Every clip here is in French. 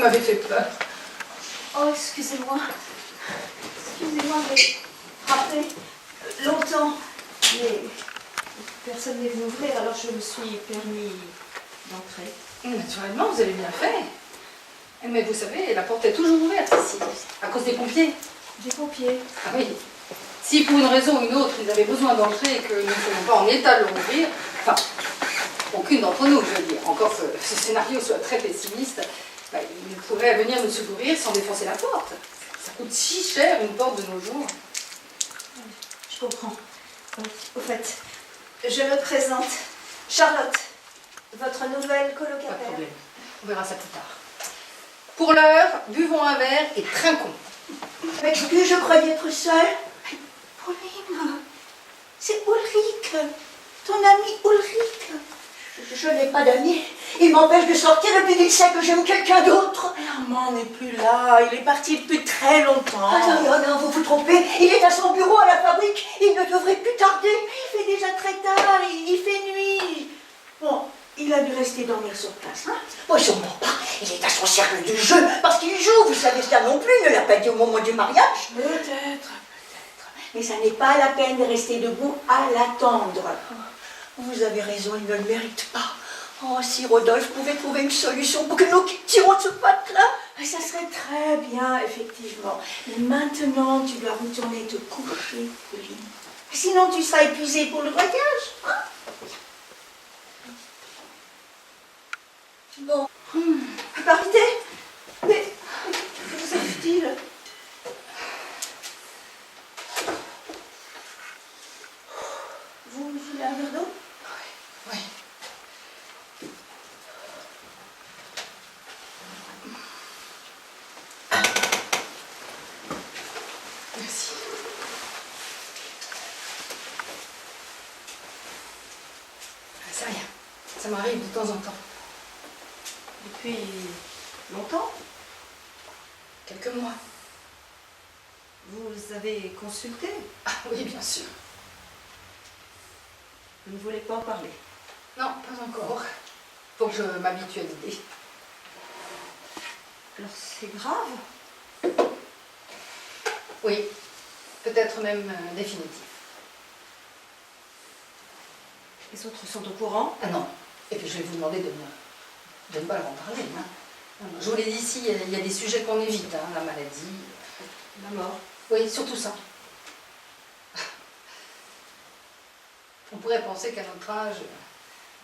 m'avez fait peur. Oh, excusez-moi. Excusez-moi, mais frappé longtemps. Mais personne n'est venu ouvrir, alors je me suis permis d'entrer. Naturellement, vous avez bien fait. Mais vous savez, la porte est toujours ouverte ici, à cause des pompiers. Des pompiers. Ah oui. Si pour une raison ou une autre, ils avaient besoin d'entrer et que nous ne sommes pas en état de le rouvrir, enfin, aucune d'entre nous, je veux dire, encore que ce scénario soit très pessimiste, bah, ils pourraient venir nous secourir sans défoncer la porte. Ça coûte si cher une porte de nos jours. Je comprends. Au fait, je me présente. Charlotte, votre nouvelle colocataire. Pas de problème. On verra ça plus tard. Pour l'heure, buvons un verre et trinquons. Mais que je croyais être seule. Pauline, c'est Ulrich, ton amie Ulrich. Je n'ai pas d'amis. Il m'empêche de sortir et puis il sait que j'aime quelqu'un d'autre. Maman n'est plus là, il est parti depuis très longtemps. Ah non, vous vous trompez. Il est à son bureau à la fabrique. Il ne devrait plus tarder. Il fait déjà très tard, il fait nuit. Bon, il a dû rester dormir sur place, hein? Moi, sûrement pas. Il est à son cercle du jeu parce qu'il joue. Vous savez ça non plus. Il ne l'a pas dit au moment du mariage. Peut-être. Mais ça n'est pas la peine de rester debout à l'attendre. Vous avez raison, il ne le mérite pas. Oh, si Rodolphe pouvait trouver une solution pour que nous quittions ce patelin. Ça serait très bien, effectivement. Mais maintenant, tu dois retourner te coucher, Pauline. Sinon, tu seras épuisée pour le voyage. Hein? Bon. Partez. Mais que vous arrive-t-il? Vous voulez un verre d'eau? Oui. Merci. C'est rien. Ça m'arrive de temps en temps. Depuis longtemps? Quelques mois. Vous avez consulté? Ah oui, bien sûr. Vous ne voulez pas en parler? Non, pas encore. Faut que je m'habitue à l'idée. Alors c'est grave? Oui, peut-être même définitif. Les autres sont au courant? Ah non. Et puis je vais vous demander de ne pas leur en parler. Hein. Je vous l'ai dit ici, il y a des sujets qu'on évite, hein, la maladie, La mort. oui, surtout ça. On pourrait penser qu'à notre âge,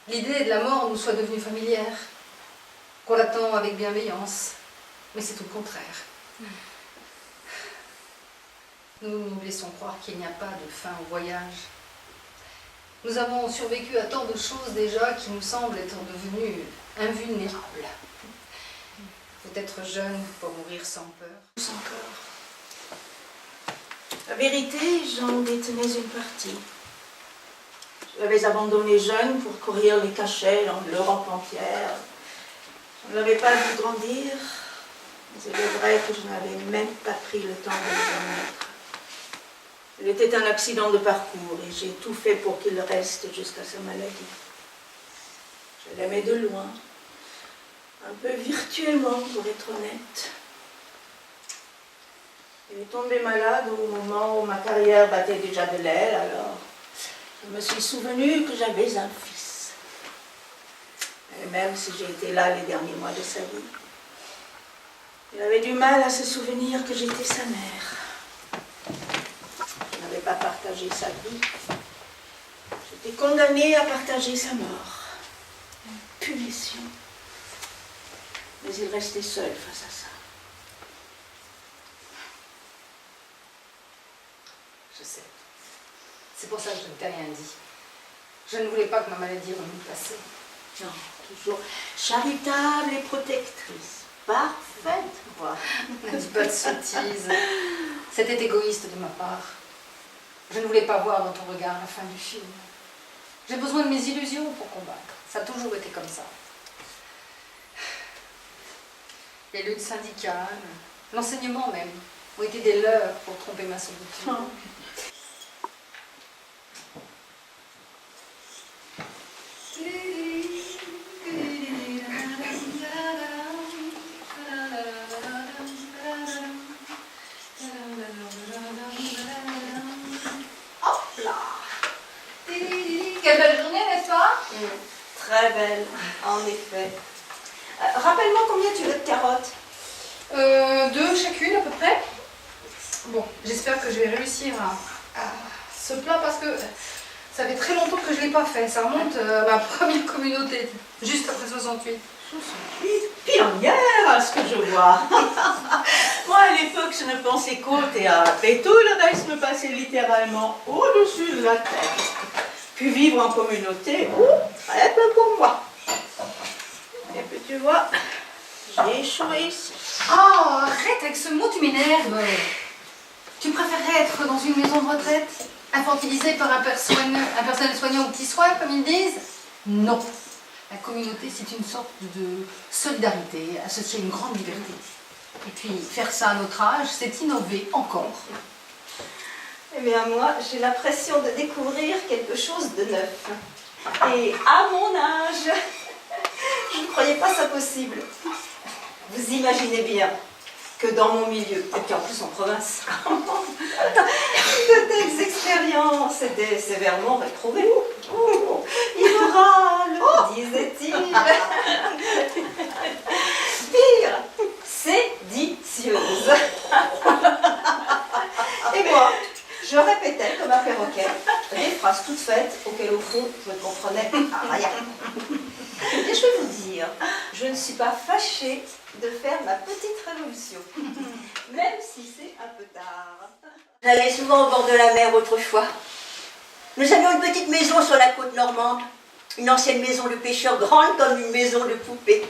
l'idée de la mort nous soit devenue familière, qu'on l'attend avec bienveillance, mais c'est tout le contraire. Nous nous laissons croire qu'il n'y a pas de fin au voyage. Nous avons survécu à tant de choses déjà qui nous semblent être devenues invulnérables. Faut être jeune pour mourir sans peur. Sans peur. La vérité, j'en détenais une partie. Je l'avais abandonné jeune pour courir les cachets dans l'Europe entière. Je ne l'avais pas vu grandir, mais il est vrai que je n'avais même pas pris le temps de le connaître. Il était un accident de parcours et j'ai tout fait pour qu'il reste jusqu'à sa maladie. Je l'aimais de loin, un peu virtuellement pour être honnête. Il est tombé malade au moment où ma carrière battait déjà de l'aile, alors je me suis souvenu que j'avais un fils. Et même si j'ai été là les derniers mois de sa vie, il avait du mal à se souvenir que j'étais sa mère. Je n'avais pas partagé sa vie. J'étais condamnée à partager sa mort. Une punition. Mais il restait seul face à ça. Je sais. C'est pour ça que je ne t'ai rien dit. Je ne voulais pas que ma maladie remonte passée. Non, toujours charitable et protectrice. Parfaite, moi. Ne dis pas de sottises. C'était égoïste de ma part. Je ne voulais pas voir dans ton regard la fin du film. J'ai besoin de mes illusions pour combattre. Ça a toujours été comme ça. Les luttes syndicales, l'enseignement même, ont été des leurres pour tromper ma solitude. Oh. Quelle belle journée, n'est-ce pas? Très belle, en effet. Rappelle-moi combien tu veux de carottes? 2 chacune à peu près. Bon, j'espère que je vais réussir à ce plat parce que ça fait très longtemps que je ne l'ai pas fait. Ça remonte à ma première communauté, juste après 68. 68, pionnière à ce que je vois. Moi, à l'époque, je ne pensais qu'au théâtre et tout le reste me passait littéralement au-dessus de la tête. Puis vivre en communauté, très peu pour moi. Et puis tu vois, j'ai échoué ici. Oh, arrête avec ce mot, tu m'énerves. Tu préférerais être dans une maison de retraite, infantilisée par un personnel soignant aux petits soins, comme ils disent? Non. La communauté, c'est une sorte de solidarité, associée à une grande liberté. Et puis, faire ça à notre âge, c'est innover encore. Eh bien, moi, j'ai l'impression de découvrir quelque chose de neuf. Et à mon âge, je ne croyais pas ça possible. Vous imaginez bien que dans mon milieu, et puis en plus en province, de telles expériences étaient sévèrement réprouvées. Immoral, disait-il. Pire, séditieuse. Et moi, je répétais comme un perroquet des phrases toutes faites auxquelles au fond je ne comprenais rien. Et je vais vous dire, je ne suis pas fâchée de faire ma petite révolution, même si c'est un peu tard. J'allais souvent au bord de la mer autrefois. Nous avions une petite maison sur la côte normande, une ancienne maison de pêcheurs grande comme une maison de poupée,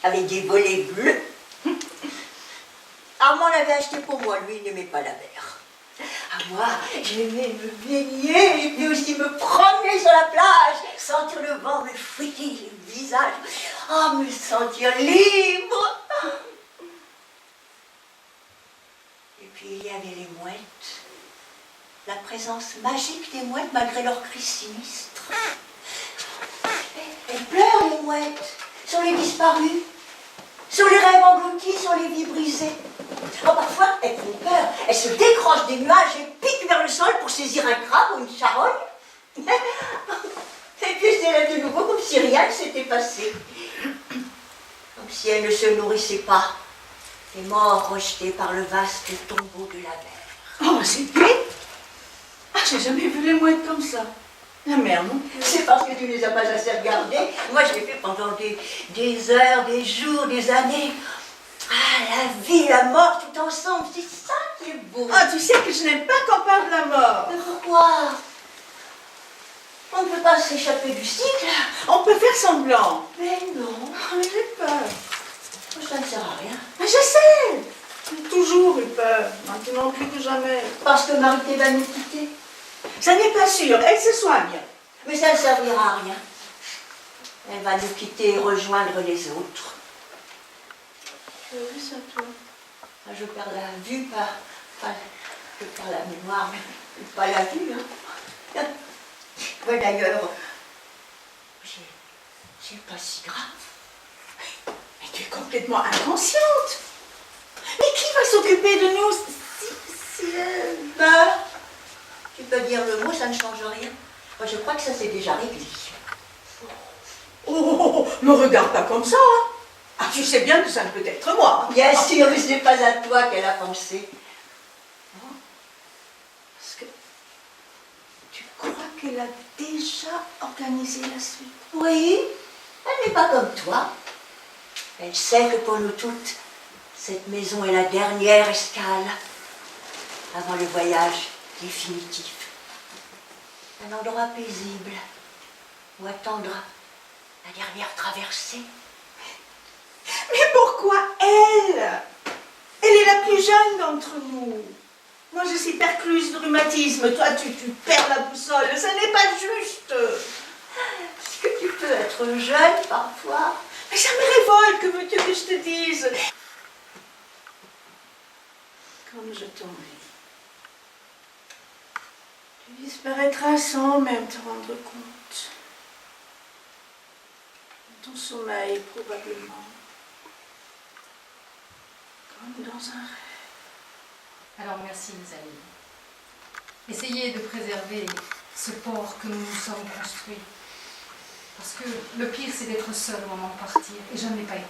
avec des volets bleus. Armand l'avait acheté pour moi, lui il n'aimait pas la mer. Moi, j'aimais me baigner et puis aussi me promener sur la plage, sentir le vent me fouetter le visage, me sentir libre. Et puis il y avait les mouettes, la présence magique des mouettes malgré leur cri sinistre. Elles pleurent les mouettes sur les disparus, sur les rêves engloutis, sur les vies brisées. Parfois, elles font peur. Elles se décrochent des nuages et piquent vers le sol pour saisir un crabe ou une charogne. Et puis, c'est là de nouveau comme si rien ne s'était passé. Comme si elles ne se nourrissaient pas des morts rejetés par le vaste tombeau de la mer. Oh, c'est bien. J'ai jamais vu les mouettes comme ça. La mer, non? C'est parce que tu ne les as pas assez regardées. Moi, je l'ai fait pendant des heures, des jours, des années. La vie, la mort, tout ensemble, c'est ça qui est beau. Tu sais que je n'aime pas qu'on parle de la mort. Mais pourquoi? On ne peut pas s'échapper du cycle. On peut faire semblant. Mais non, Mais j'ai peur. ça ne sert à rien. Mais je sais. J'ai toujours eu peur. Maintenant plus que jamais. Parce que Marité va nous quitter. Ça n'est pas sûr. Elle se soigne. Mais ça ne servira à rien. Elle va nous quitter et rejoindre les autres. Tu as vu ça, toi? Je perds la vue, je perds la mémoire, mais pas la vue. Ouais, d'ailleurs, c'est pas si grave. Mais tu es complètement inconsciente. Mais qui va s'occuper de nous si elle meurt? Tu peux dire le mot, ça ne change rien. Moi, je crois que ça s'est déjà réglé. Oh, me regarde pas comme ça. Tu sais bien que ça ne peut être moi. Bien sûr, mais ce n'est pas à toi qu'elle a pensé. Parce que tu crois qu'elle a déjà organisé la suite? Oui, elle n'est pas comme toi. Elle sait que pour nous toutes, cette maison est la dernière escale avant le voyage définitif. Un endroit paisible où attendre la dernière traversée. Mais pourquoi elle? Elle est la plus jeune d'entre nous. Moi, je suis percluse de rhumatisme. Toi, tu perds la boussole. Ce n'est pas juste. Est-ce que tu peux être jeune parfois? Mais ça me révolte, que veux-tu que je te dise? Comme je t'envie. Tu disparaîtras sans même te rendre compte. Dans ton sommeil, probablement. Comme dans un rêve. Alors merci les amis. Essayez de préserver ce port que nous nous sommes construits. Parce que le pire, c'est d'être seul au moment de partir, et je ne l'ai pas été.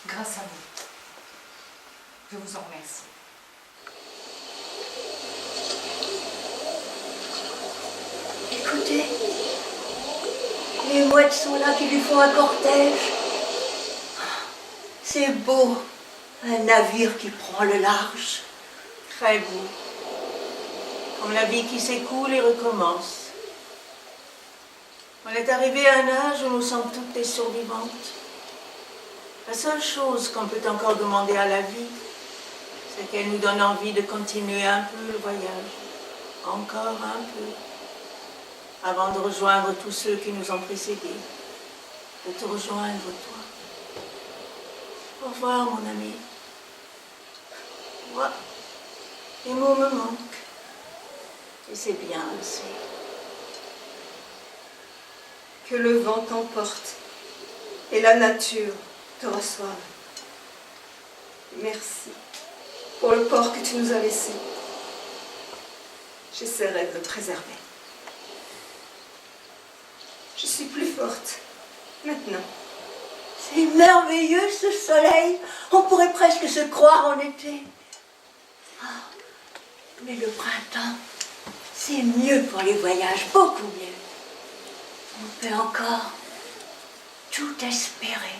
Grâce à vous. Je vous en remercie. Écoutez, les mouettes sont là qui lui font un cortège. C'est beau, un navire qui prend le large. Très beau. Comme la vie qui s'écoule et recommence. On est arrivé à un âge où nous sommes toutes des survivantes. La seule chose qu'on peut encore demander à la vie, c'est qu'elle nous donne envie de continuer un peu le voyage. Encore un peu. Avant de rejoindre tous ceux qui nous ont précédés. De te rejoindre, toi. Au revoir, mon ami. Moi, les mots me manquent. Et c'est bien aussi. Que le vent t'emporte et la nature te reçoive. Merci pour le port que tu nous as laissé. J'essaierai de le préserver. Je suis plus forte maintenant. C'est merveilleux ce soleil. On pourrait presque se croire en été. Ah, mais le printemps, c'est mieux pour les voyages, beaucoup mieux. On peut encore tout espérer.